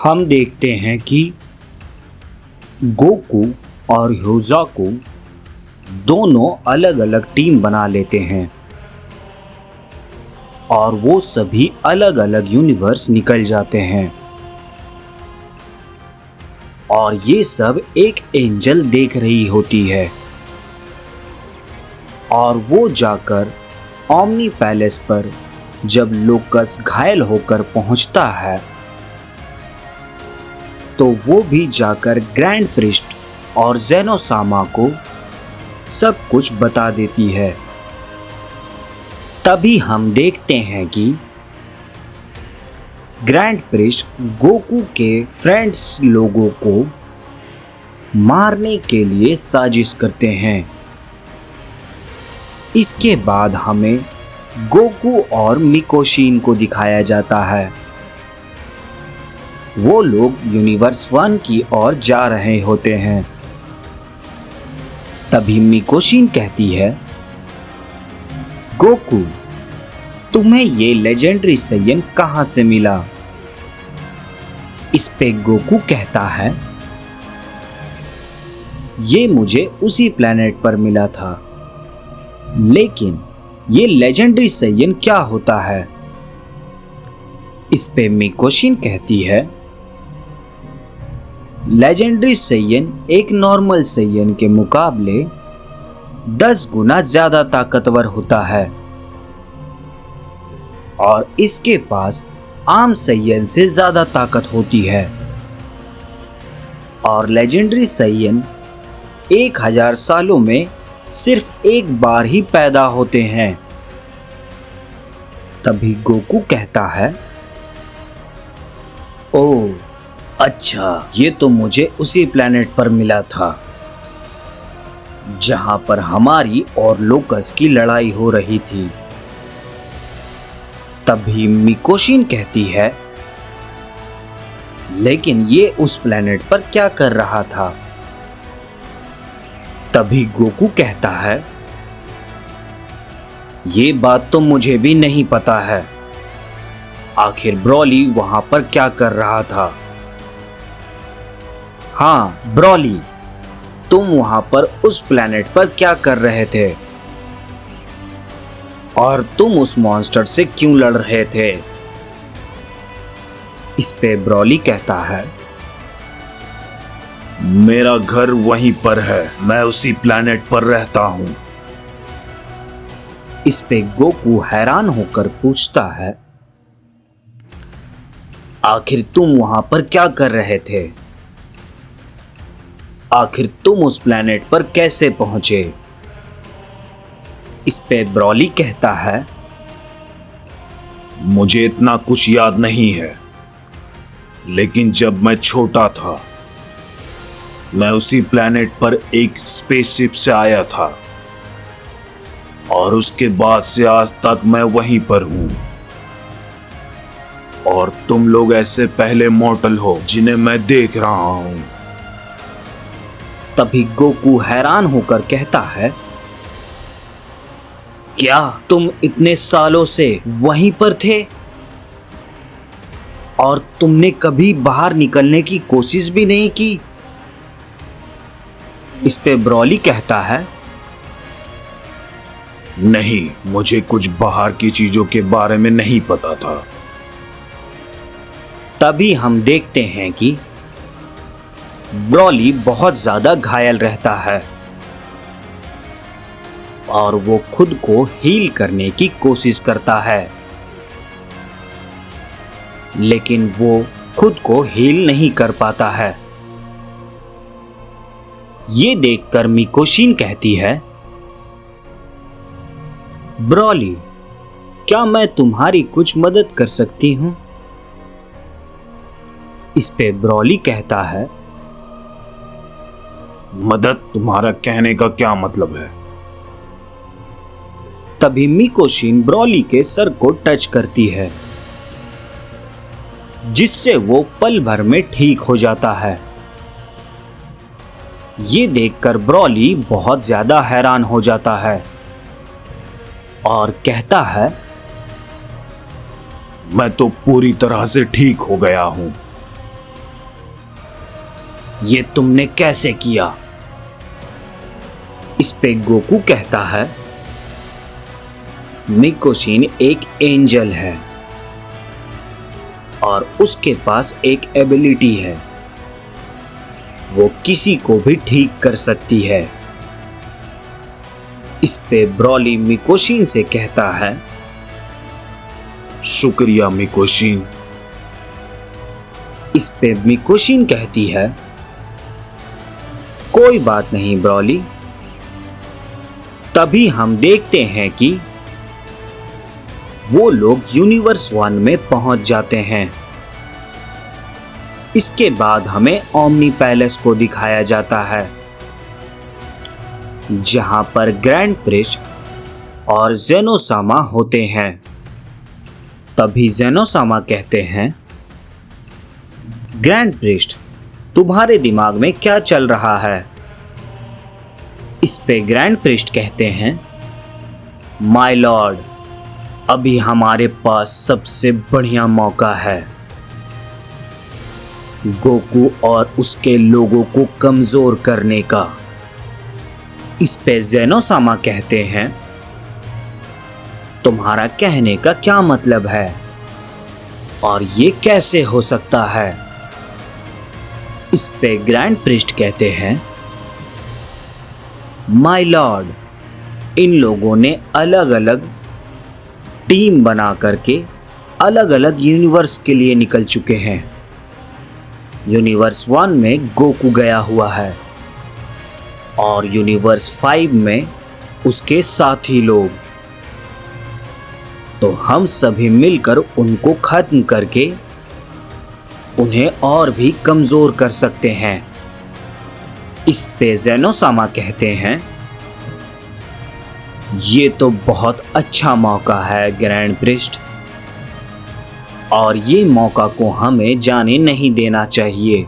हम देखते हैं कि गोकू और ह्यूज़ाकू दोनों अलग अलग टीम बना लेते हैं और वो सभी अलग अलग यूनिवर्स निकल जाते हैं। और ये सब एक एंजल देख रही होती है और वो जाकर ओमनी पैलेस पर जब लोकस घायल होकर पहुंचता है तो वो भी जाकर ग्रैंड प्रिस्ट और ज़ेनोसामा को सब कुछ बता देती है। तभी हम देखते हैं कि ग्रैंड प्रिस्ट गोकू के फ्रेंड्स लोगों को मारने के लिए साजिश करते हैं। इसके बाद हमें गोकू और मिकोशिन को दिखाया जाता है। वो लोग यूनिवर्स 1 की ओर जा रहे होते हैं। तभी मिकोशिन कहती है, गोकू, तुम्हें ये लेजेंडरी सैयन कहां से मिला? इस पे गोकू कहता है, ये मुझे उसी प्लेनेट पर मिला था, लेकिन ये लेजेंडरी सैयन क्या होता है? इस पे मिकोशिन कहती है, लेजेंडरी सैयन एक नॉर्मल सैयन के मुकाबले 10 गुना ज्यादा ताकतवर होता है और इसके पास आम सैयन से ज्यादा ताकत होती है और लेजेंडरी सैयन 1000 सालों में सिर्फ एक बार ही पैदा होते हैं। तभी गोकू कहता है, ओह अच्छा, ये तो मुझे उसी प्लेनेट पर मिला था जहां पर हमारी और लोकस की लड़ाई हो रही थी। तभी मिकोशिन कहती है, लेकिन ये उस प्लेनेट पर क्या कर रहा था? तभी गोकू कहता है, ये बात तो मुझे भी नहीं पता है। आखिर ब्रॉली वहां पर क्या कर रहा था? हाँ ब्रॉली, तुम वहां पर उस प्लेनेट पर क्या कर रहे थे और तुम उस मॉन्स्टर से क्यों लड़ रहे थे? इस पे ब्रॉली कहता है, मेरा घर वहीं पर है, मैं उसी प्लेनेट पर रहता हूं। इस पे गोकू हैरान होकर पूछता है, आखिर तुम वहां पर क्या कर रहे थे? आखिर तुम उस प्लेनेट पर कैसे पहुंचे? इस पे ब्रॉली कहता है, मुझे इतना कुछ याद नहीं है, लेकिन जब मैं छोटा था मैं उसी प्लेनेट पर एक स्पेसशिप से आया था और उसके बाद से आज तक मैं वहीं पर हूं और तुम लोग ऐसे पहले मॉर्टल हो जिन्हें मैं देख रहा हूं। तभी गोकू हैरान होकर कहता है, क्या तुम इतने सालों से वहीं पर थे और तुमने कभी बाहर निकलने की कोशिश भी नहीं की? इस पे ब्रॉली कहता है, नहीं, मुझे कुछ बाहर की चीजों के बारे में नहीं पता था। तभी हम देखते हैं कि ब्रॉली बहुत ज्यादा घायल रहता है और वो खुद को हील करने की कोशिश करता है, लेकिन वो खुद को हील नहीं कर पाता है। ये देखकर मिकोशिन कहती है, ब्रॉली, क्या मैं तुम्हारी कुछ मदद कर सकती हूं? इस पे ब्रॉली कहता है, मदद? तुम्हारा कहने का क्या मतलब है? तभी मिकोशिन ब्रॉली के सर को टच करती है, जिससे वो पल भर में ठीक हो जाता है। ये देखकर ब्रॉली बहुत ज्यादा हैरान हो जाता है और कहता है, मैं तो पूरी तरह से ठीक हो गया हूं। ये तुमने कैसे किया? इस पे गोकू कहता है, मिकोशिन एक एंजल है और उसके पास एक एबिलिटी है, वो किसी को भी ठीक कर सकती है। इस पे ब्रॉली मिकोशिन से कहता है, शुक्रिया मिकोशिन। इस पे मिकोशिन कहती है, कोई बात नहीं ब्रॉली। तभी हम देखते हैं कि वो लोग यूनिवर्स 1 में पहुंच जाते हैं। इसके बाद हमें ओमनी पैलेस को दिखाया जाता है, जहां पर ग्रैंड प्रिस्ट और जेनोसामा होते हैं। तभी जेनोसामा कहते हैं, ग्रैंड प्रिस्ट, तुम्हारे दिमाग में क्या चल रहा है? इस पे ग्रैंड प्रिस्ट कहते हैं, माय लॉर्ड, अभी हमारे पास सबसे बढ़िया मौका है गोकू और उसके लोगों को कमजोर करने का। इस पे जेनोसामा कहते हैं, तुम्हारा कहने का क्या मतलब है और ये कैसे हो सकता है? इस पे ग्रैंड प्रिस्ट कहते हैं, माय लॉर्ड, इन लोगों ने अलग अलग टीम बना करके अलग अलग यूनिवर्स के लिए निकल चुके हैं। यूनिवर्स 1 में गोकू गया हुआ है और यूनिवर्स 5 में उसके साथी लोग। तो हम सभी मिलकर उनको खत्म करके उन्हें और भी कमजोर कर सकते हैं। इस पे जेनोसामा कहते हैं, ये तो बहुत अच्छा मौका है ग्रैंड प्रिस्ट, और ये मौका को हमें जाने नहीं देना चाहिए।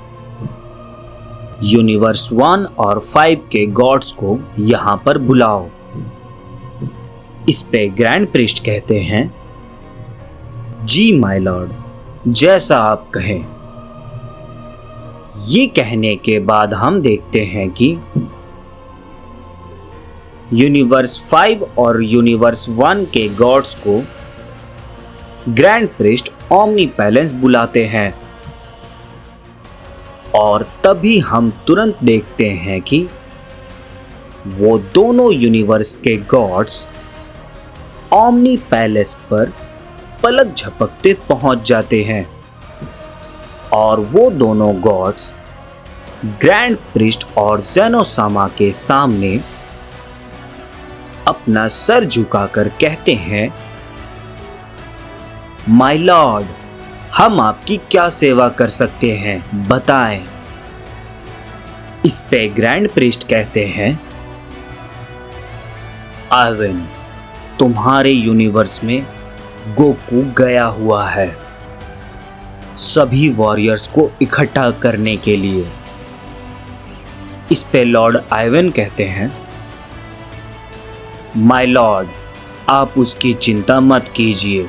यूनिवर्स 1 और 5 के गॉड्स को यहां पर बुलाओ। इस पे ग्रैंड प्रिस्ट कहते हैं, जी माय लॉर्ड, जैसा आप कहें। ये कहने के बाद हम देखते हैं कि यूनिवर्स 5 और यूनिवर्स 1 के गॉड्स को ग्रैंड प्रिस्ट ओमनी पैलेस बुलाते हैं और तभी हम तुरंत देखते हैं कि वो दोनों यूनिवर्स के गॉड्स ओमनी पैलेस पर पलक झपकते पहुंच जाते हैं और वो दोनों गॉड्स ग्रैंड प्रिस्ट और जेनोसामा के सामने अपना सर झुकाकर कहते हैं, माय लॉर्ड, हम आपकी क्या सेवा कर सकते हैं, बताएं। इस पे ग्रैंड प्रिस्ट कहते हैं, आइवन, तुम्हारे यूनिवर्स में गोकू गया हुआ है सभी वॉरियर्स को इकट्ठा करने के लिए। इस पे लॉर्ड आइवन कहते हैं, माय लॉर्ड, आप उसकी चिंता मत कीजिए,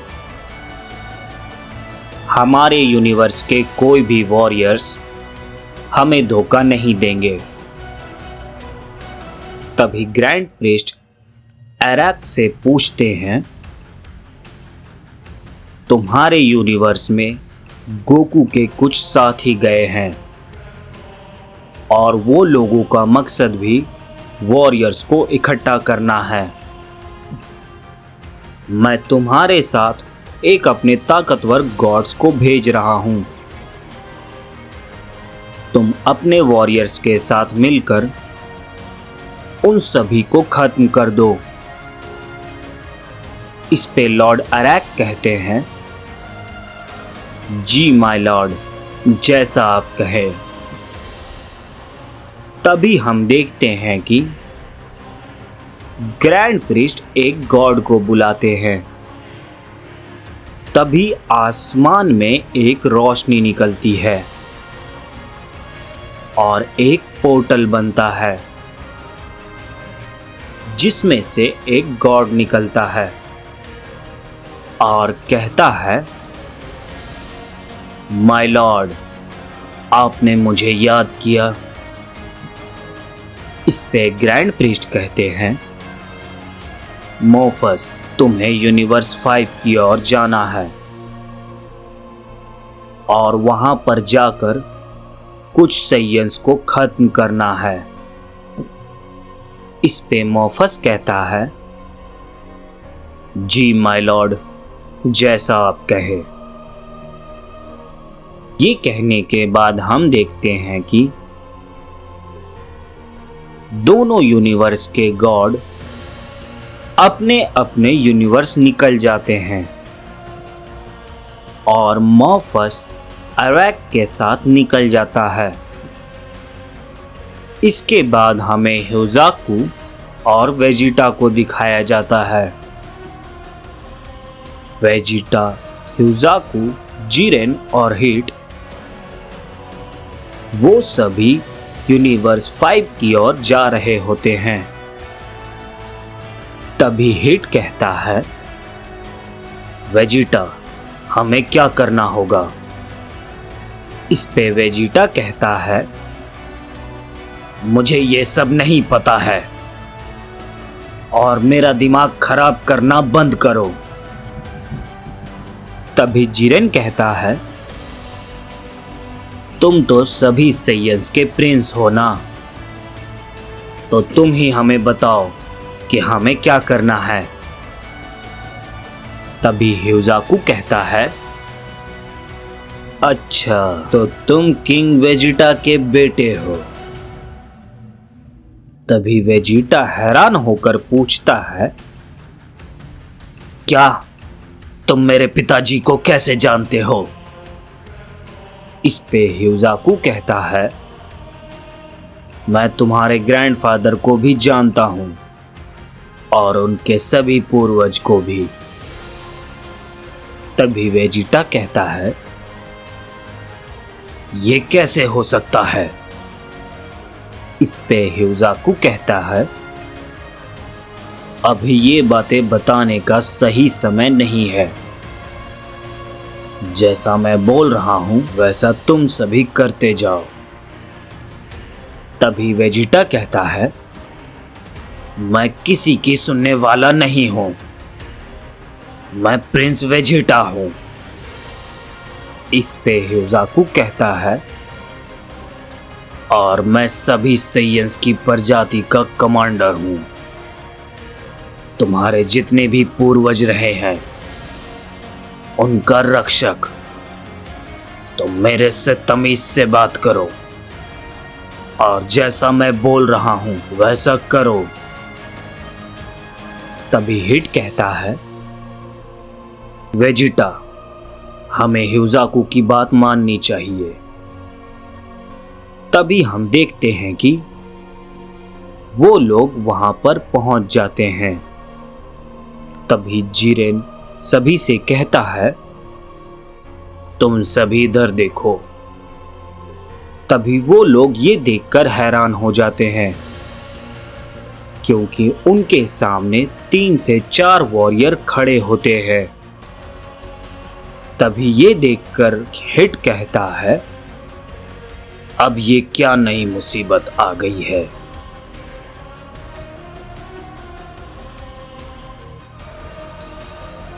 हमारे यूनिवर्स के कोई भी वॉरियर्स हमें धोखा नहीं देंगे। तभी ग्रैंड प्रिस्ट एराक से पूछते हैं, तुम्हारे यूनिवर्स में गोकू के कुछ साथी गए हैं और वो लोगों का मकसद भी वॉरियर्स को इकट्ठा करना है। मैं तुम्हारे साथ एक अपने ताकतवर गॉड्स को भेज रहा हूं। तुम अपने वॉरियर्स के साथ मिलकर उन सभी को खत्म कर दो। इस पे लॉर्ड एराक कहते हैं, जी माय लॉर्ड, जैसा आप कहे। तभी हम देखते हैं कि ग्रैंड प्रिस्ट एक गॉड को बुलाते हैं। तभी आसमान में एक रोशनी निकलती है और एक पोर्टल बनता है जिसमें से एक गॉड निकलता है और कहता है, माय लॉर्ड, आपने मुझे याद किया। इस पे ग्रैंड प्रीस्ट कहते हैं, मोफस, तुम्हें यूनिवर्स 5 की ओर जाना है और वहां पर जाकर कुछ साइंस को खत्म करना है। इस पे मोफस कहता है, जी माय लॉर्ड, जैसा आप कहे। ये कहने के बाद हम देखते हैं कि दोनों यूनिवर्स के गॉड अपने अपने यूनिवर्स निकल जाते हैं और मोफस अरैक के साथ निकल जाता है। इसके बाद हमें ह्यूजाकू और वेजिटा को दिखाया जाता है। वेजिटा, ह्यूजाकू, जिरेन और हिट, वो सभी यूनिवर्स 5 की ओर जा रहे होते हैं। तभी हिट कहता है, वेजिटा, हमें क्या करना होगा? इस पे वेजिटा कहता है, मुझे ये सब नहीं पता है और मेरा दिमाग खराब करना बंद करो। तभी जिरेन कहता है, तुम तो सभी साइंस के प्रिंस हो ना, तो तुम ही हमें बताओ कि हमें क्या करना है। तभी ह्यूजाकू कहता है, अच्छा, तो तुम किंग वेजिटा के बेटे हो। तभी वेजिटा हैरान होकर पूछता है, क्या तुम मेरे पिताजी को कैसे जानते हो? इस पे ह्यूजाकू कहता है, मैं तुम्हारे ग्रैंडफादर को भी जानता हूं और उनके सभी पूर्वज को भी। तभी वेजिटा कहता है, ये कैसे हो सकता है? इस पे ह्यूजाकू कहता है, अभी ये बातें बताने का सही समय नहीं है। जैसा मैं बोल रहा हूं वैसा तुम सभी करते जाओ। तभी वेजिटा कहता है, मैं किसी की सुनने वाला नहीं हूं, मैं प्रिंस वेजिटा हूं। इस पे ह्यूजाकू कहता है, और मैं सभी साइंस की प्रजाति का कमांडर हूं। तुम्हारे जितने भी पूर्वज रहे हैं उनका रक्षक। तो मेरे से तमीज से बात करो और जैसा मैं बोल रहा हूं वैसा करो। तभी हिट कहता है, वेजिटा, हमें ह्यूजाकू की बात माननी चाहिए। तभी हम देखते हैं कि वो लोग वहां पर पहुंच जाते हैं। तभी जिरेन सभी से कहता है, तुम सभी इधर देखो। तभी वो लोग ये देखकर हैरान हो जाते हैं क्योंकि उनके सामने 3 से 4 वॉरियर खड़े होते हैं। तभी ये देखकर हिट कहता है, अब ये क्या नई मुसीबत आ गई है।